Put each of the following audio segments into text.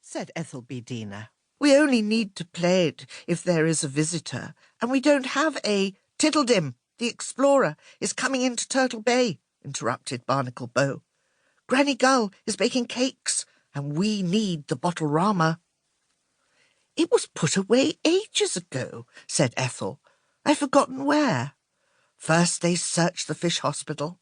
said Ethel B Dina. "We only need to play it if there is a visitor, and we don't have a—" "Tiddledum, the explorer, is coming into Turtle Bay," interrupted Barnacle Bow. "Granny Gull is baking cakes, and we need the Bottleramma." "It was put away ages ago," said Ethel. "I've forgotten where. First they searched the fish hospital.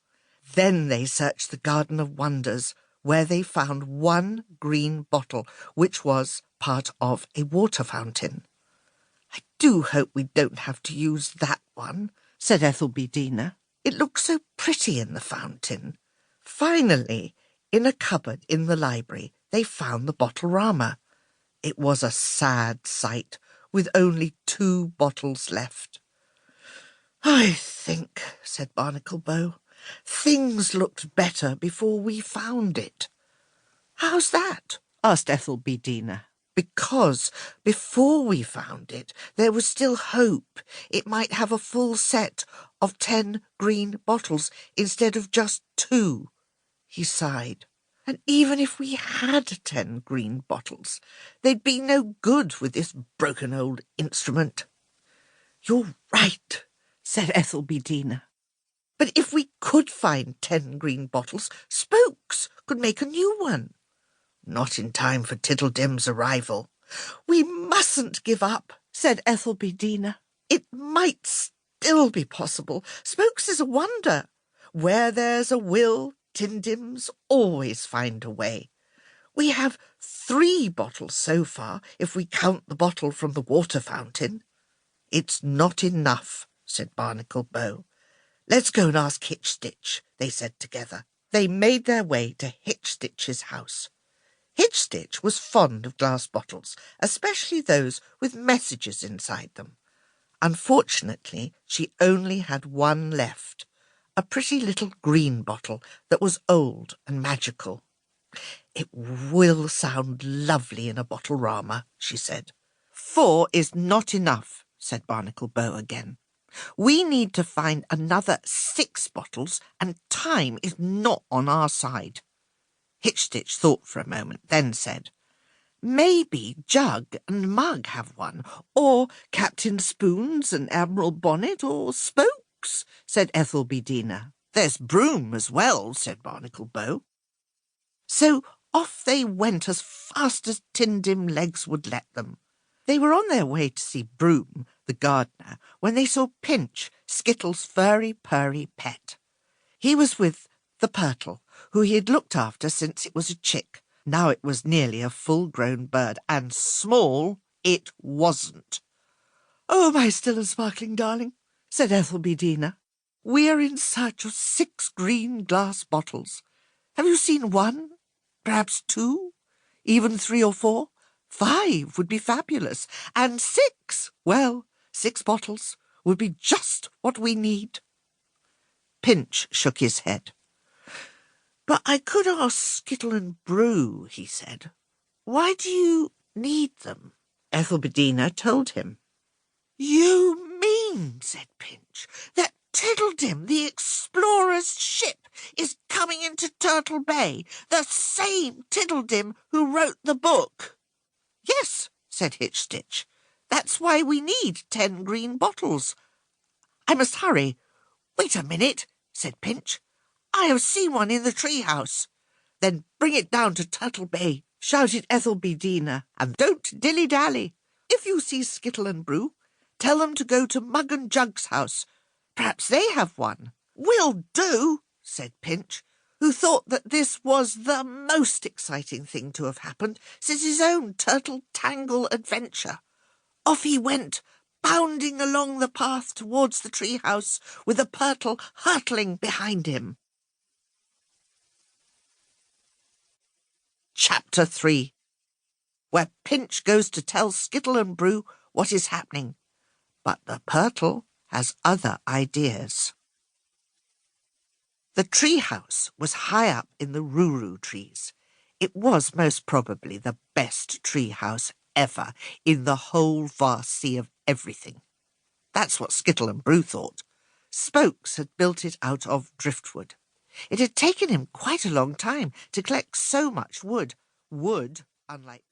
Then they searched the Garden of Wonders, where they found one green bottle, which was part of a water fountain." "I do hope we don't have to use that one," said Ethel B Dina. "It looks so pretty in the fountain." Finally, in a cupboard in the library, they found the Bottleramma. It was a sad sight, with only 2 bottles left. "I think," said Barnacle Bow, "things looked better before we found it." "How's that?" asked Ethel B Dina. "Because before we found it, there was still hope it might have a full set of 10 green bottles instead of just 2. He sighed. "And even if we had 10 green bottles, they'd be no good with this broken old instrument." "You're right," said Ethel B Dina. "But if we could find 10 green bottles, Spokes could make a new one." "Not in time for Tiddledum's arrival." "We mustn't give up," said Ethel B Dina. "It might still be possible. Spokes is a wonder. Where there's a will, Tindims always find a way. We have 3 bottles so far, if we count the bottle from the water fountain." "It's not enough," said Barnacle Bow. "Let's go and ask Hitch-Stitch," they said together. They made their way to Hitch-Stitch's house. Hitch-Stitch was fond of glass bottles, especially those with messages inside them. Unfortunately, she only had one left, a pretty little green bottle that was old and magical. "It will sound lovely in a Bottleramma," she said. "4 is not enough," said Barnacle Bow again. "We need to find another 6 bottles, and time is not on our side." Hitch-Stitch thought for a moment, then said, "Maybe Jug and Mug have one, or Captain Spoons and Admiral Bonnet, or Spokes," said Ethel B Dina. "There's Broom as well," said Barnacle Bow. So off they went as fast as Tindim legs would let them. They were on their way to see Broom, the gardener, when they saw Pinch, Skittle's furry-purry pet. He was with the Purtle, who he had looked after since it was a chick. Now it was nearly a full-grown bird, and small it wasn't. "Oh, my still and sparkling darling," said Ethel B Dina, "we are in search of 6 green glass bottles. Have you seen 1? Perhaps 2? Even 3 or 4? 5 would be fabulous. And 6, well, 6 bottles would be just what we need." Pinch shook his head. "But I could ask Skittle and Brew," he said. "Why do you need them?" Ethel B Dina told him. "You mean," said Pinch, "that Tiddledum, the explorer's ship, is coming into Turtle Bay, the same Tiddledum who wrote the book?" "Yes," said Hitch-Stitch. "That's why we need 10 green bottles. I must hurry." "Wait a minute," said Pinch. "I have seen one in the tree-house." "Then bring it down to Turtle Bay," shouted Ethel B Dina, "and don't dilly-dally. If you see Skittle and Brew, tell them to go to Mug and Jug's house. Perhaps they have one." "Will do," said Pinch, who thought that this was the most exciting thing to have happened since his own turtle tangle adventure. Off he went, bounding along the path towards the tree-house, with the Purtle hurtling behind him. Chapter 3, where Pinch goes to tell Skittle and Brew what is happening, but the Purtle has other ideas. The tree-house was high up in the ruru trees. It was most probably the best tree-house ever in the whole vast sea of everything. That's what Skittle and Brew thought. Spokes had built it out of driftwood. It had taken him quite a long time to collect so much wood. Wood, unlike